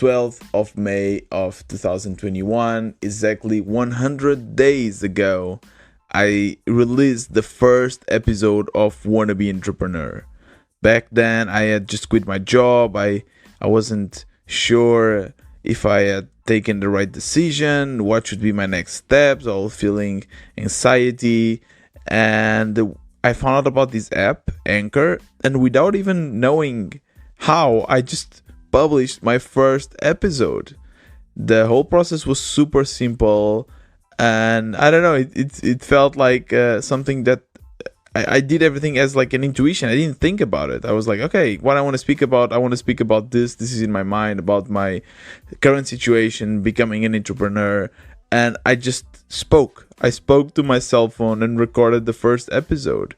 12th of May of 2021, exactly 100 days ago, I released the first episode of Wannabe Entrepreneur. Back then, I had just quit my job. I wasn't sure if I had taken the right decision, what should be my next steps. I was feeling anxiety, and I found out about this app, Anchor, and without even knowing how, I just published my first episode. The whole process was super simple, and I don't know, it felt like something that I did everything as like an intuition. I didn't think about it. I was like, okay, what I want to speak about, I want to speak about this. This is in my mind about my current situation, becoming an entrepreneur. And I just spoke. I spoke to my cell phone and recorded the first episode.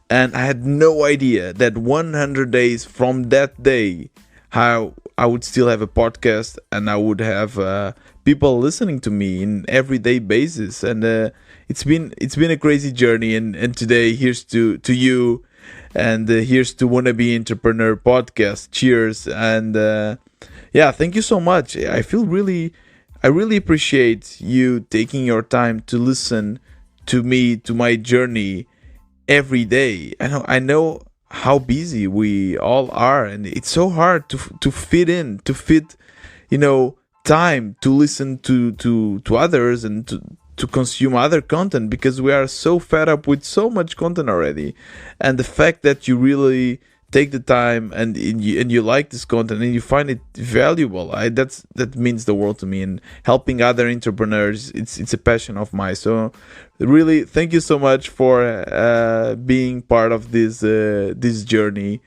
And I had no idea that 100 days from that day, how I would still have a podcast and I would have people listening to me in everyday basis. And it's been a crazy journey. And today, here's to you, and here's to Wannabe Entrepreneur podcast. Cheers. And yeah, thank you so much. I really appreciate you taking your time to listen to me, to my journey every day. I know how busy we all are, and it's so hard to fit in, to fit, you know, time to listen to others and to consume other content, because we are so fed up with so much content already. And the fact that you really take the time and you like this content and you find it valuable, that means the world to me. And helping other entrepreneurs, it's a passion of mine. So really, thank you so much for being part of this journey.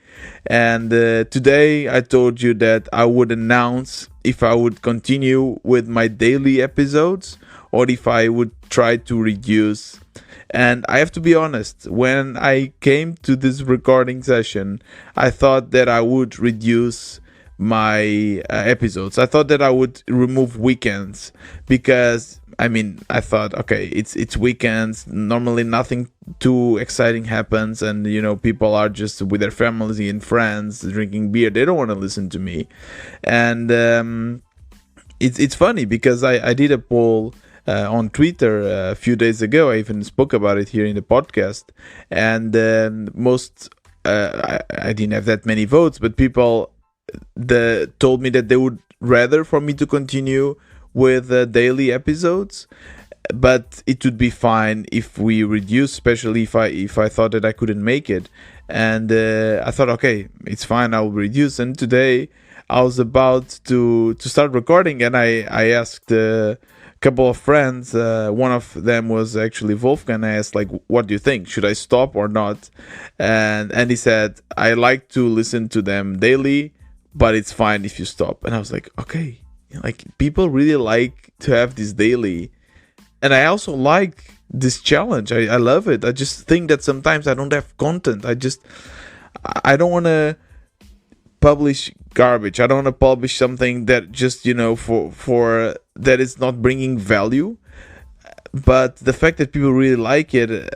And today I told you that I would announce if I would continue with my daily episodes or if I would try to reduce. And I have to be honest, when I came to this recording session, I thought that I would reduce my episodes. I thought that I would remove weekends, because I thought, okay, it's weekends. Normally nothing too exciting happens, and people are just with their families and friends drinking beer. They don't want to listen to me. And it's funny because I did a poll on Twitter a few days ago. I even spoke about it here in the podcast, and I didn't have that many votes, but people told me that they would rather for me to continue with daily episodes, but it would be fine if we reduce, especially if I thought that I couldn't make it. And I thought, okay, it's fine, I'll reduce. And today I was about to start recording, and I asked couple of friends. One of them was actually Wolfgang. I asked, like, what do you think? Should I stop or not? And he said, I like to listen to them daily, but it's fine if you stop. And I was like, okay, like, people really like to have this daily. And I also like this challenge. I love it. I just think that sometimes I don't have content. I don't want to publish garbage. I don't want to publish something that just for that is not bringing value. But the fact that people really like it,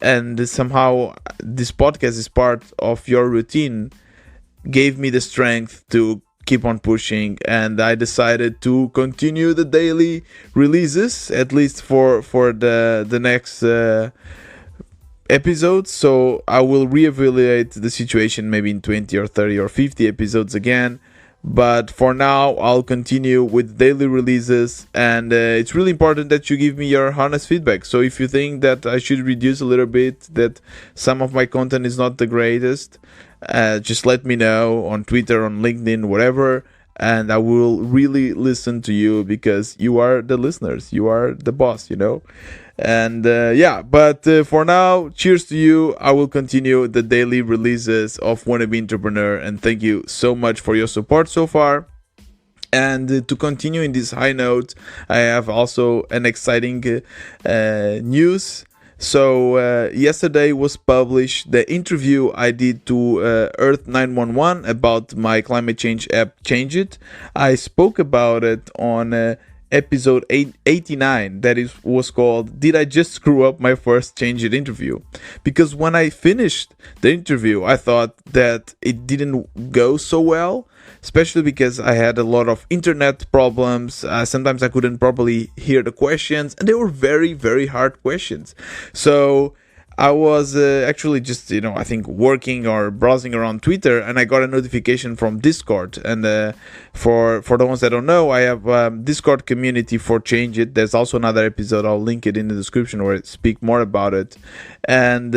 and somehow this podcast is part of your routine, gave me the strength to keep on pushing. And I decided to continue the daily releases, at least for the next episodes. So I will reevaluate the situation maybe in 20 or 30 or 50 episodes again, but for now I'll continue with daily releases. And it's really important that you give me your honest feedback. So if you think that I should reduce a little bit, that some of my content is not the greatest, just let me know on Twitter, on LinkedIn, whatever, and I will really listen to you, because you are the listeners, you are the boss. And but for now, cheers to you. I will continue the daily releases of Wannabe Entrepreneur, and thank you so much for your support so far. And to continue in this high note, I have also an exciting news. So yesterday was published the interview I did to Earth 911 about my climate change app, Change It. I spoke about it on episode 89 that is was called "Did I Just Screw Up My First Change It Interview?" Because when I finished the interview, I thought that it didn't go so well, especially because I had a lot of internet problems. Sometimes I couldn't properly hear the questions, and they were very, very hard questions. So I was actually just, I think working or browsing around Twitter, and I got a notification from Discord. And for the ones that don't know, I have Discord community for Change It. There's also another episode. I'll link it in the description where I speak more about it. And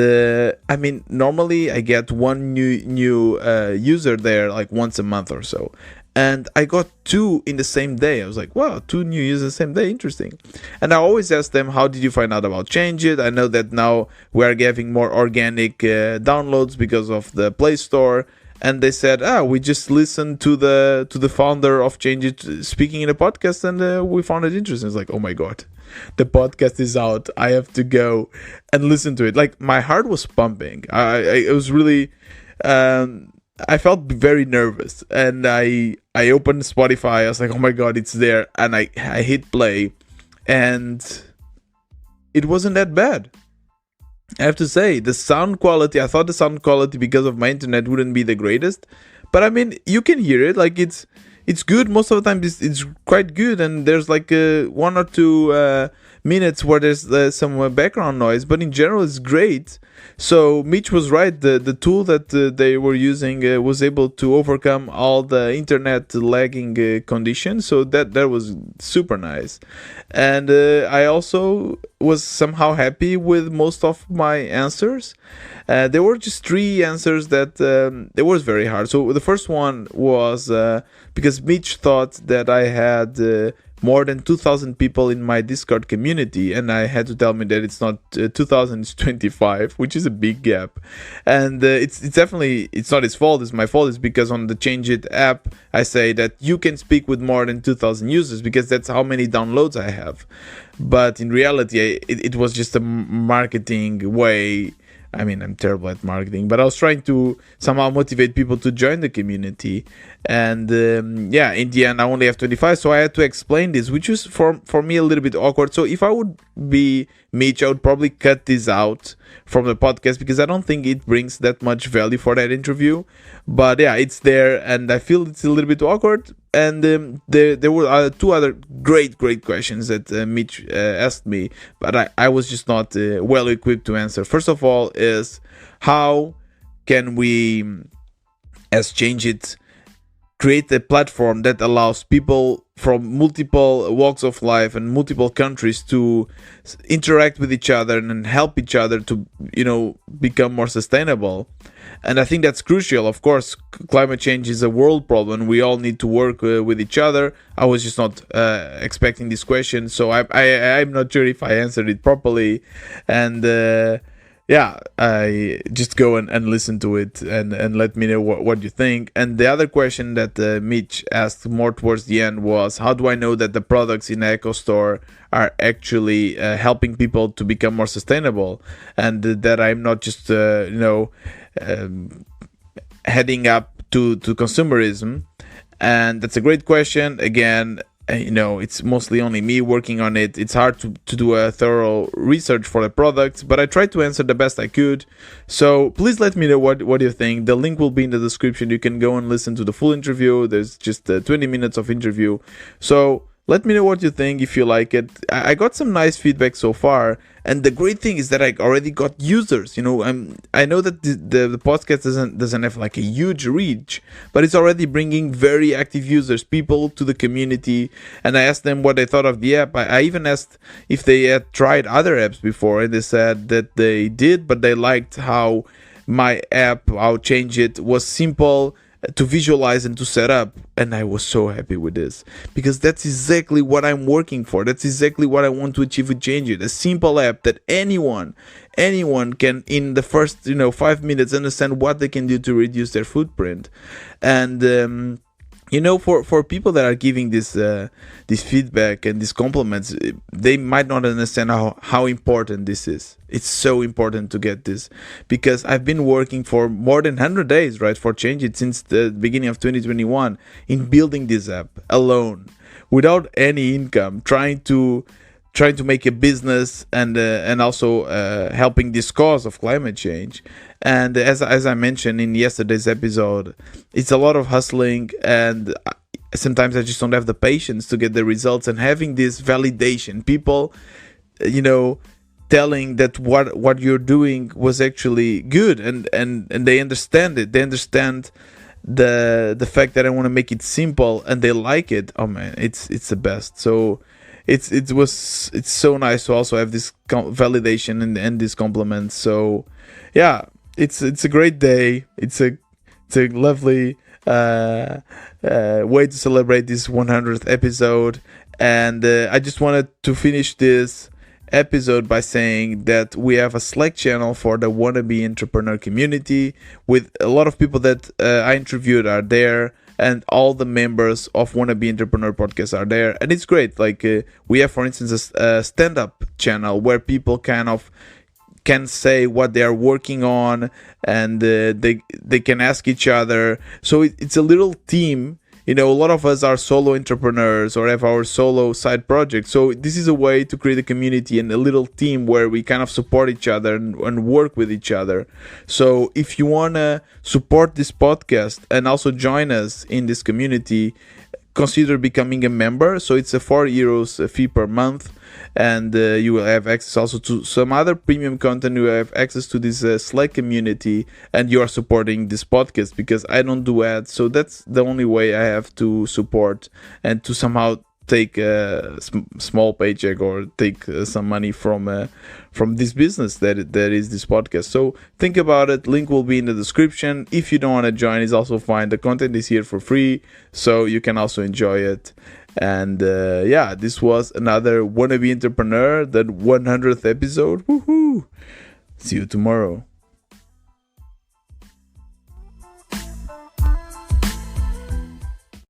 I mean, normally I get one new user there like once a month or so. And I got two in the same day. I was like, wow, two new users the same day, interesting. And I always ask them, how did you find out about Change It? I know that now we are getting more organic downloads because of the Play Store. And they said, we just listened to the founder of Change It speaking in a podcast, and we found it interesting. It's like, oh my god, the podcast is out. I have to go and listen to it. Like, my heart was pumping. It was really. I felt very nervous, and I opened Spotify. I was like, oh my god, it's there, and I hit play, and it wasn't that bad. I have to say, the sound quality, I thought the sound quality because of my internet wouldn't be the greatest, but I mean, you can hear it. Like, it's good. Most of the time it's quite good, and there's like one or two minutes where there's some background noise, but in general it's great. So Mitch was right. The tool that they were using was able to overcome all the internet lagging conditions, so that was super nice. And I also was somehow happy with most of my answers. There were just three answers that it was very hard. So the first one was because Mitch thought that I had more than 2,000 people in my Discord community, and I had to tell me that it's not 2,000, it's 25, which is a big gap. And it's definitely, it's not his fault, it's my fault. It's because on the Change It app, I say that you can speak with more than 2,000 users, because that's how many downloads I have. But in reality, it was just a marketing way. I mean, I'm terrible at marketing, but I was trying to somehow motivate people to join the community. And in the end, I only have 25, so I had to explain this, which was for me a little bit awkward. So if I would be Mitch, I would probably cut this out from the podcast, because I don't think it brings that much value for that interview. But yeah, it's there, and I feel it's a little bit awkward. And there were two other great questions that Mitch asked me, but I was just not well equipped to answer. First of all, is how can we, as Change It, create a platform that allows people from multiple walks of life and multiple countries to interact with each other and help each other to, become more sustainable. And I think that's crucial. Of course, climate change is a world problem. We all need to work with each other. I was just not expecting this question, so I'm not sure if I answered it properly. And I just go and listen to it and let me know what you think. And the other question that Mitch asked more towards the end was, how do I know that the products in the Echo Store are actually helping people to become more sustainable, and that I'm not just heading up to consumerism? And that's a great question. Again, it's mostly only me working on it. It's hard to do a thorough research for the products, but I tried to answer the best I could. So please let me know what you think. The link will be in the description. You can go and listen to the full interview. There's just 20 minutes of interview. So let me know what you think, if you like it. I got some nice feedback so far, and the great thing is that I already got users. I know that the podcast doesn't have like a huge reach, but it's already bringing very active users, people to the community. And I asked them what they thought of the app. I even asked if they had tried other apps before, and they said that they did, but they liked how my app, how Change It, was simple to visualize and to set up. And I was so happy with this, because that's exactly what I'm working for. That's exactly what I want to achieve with Change It. A simple app that anyone can, in the first 5 minutes, understand what they can do to reduce their footprint. And for people that are giving this feedback and these compliments, they might not understand how important this is. It's so important to get this, because I've been working for more than 100 days, right, for Change It since the beginning of 2021 in building this app alone. without any income, trying to make a business, and also helping this cause of climate change. And as I mentioned in yesterday's episode, it's a lot of hustling, and sometimes I just don't have the patience to get the results. And having this validation, people, you know, telling that what you're doing was actually good, and they understand it. They understand the fact that I want to make it simple, and they like it. Oh man, it's the best. So it's so nice to also have this validation and this compliment. So yeah, it's a great day. It's a lovely way to celebrate this 100th episode. And I just wanted to finish this episode by saying that we have a Slack channel for the wannabe entrepreneur community, with a lot of people that I interviewed are there, and all the members of Wannabe Entrepreneur podcast are there, and it's great. Like we have, for instance, a stand-up channel where people kind of can say what they are working on, and they can ask each other. So it's a little team. You know, a lot of us are solo entrepreneurs or have our solo side projects. So this is a way to create a community and a little team where we kind of support each other and work with each other. So if you want to support this podcast and also join us in this community, consider becoming a member. So it's a €4 fee per month, and you will have access also to some other premium content. You have access to this Slack community, and you are supporting this podcast because I don't do ads. So that's the only way I have to support and to somehow take a small paycheck or take some money from this business that is this podcast. So think about it. Link will be in the description. If you don't want to join, it's also fine. The content is here for free, so you can also enjoy it. And yeah, this was another Wannabe Entrepreneur, the 100th episode. Woohoo! See you tomorrow.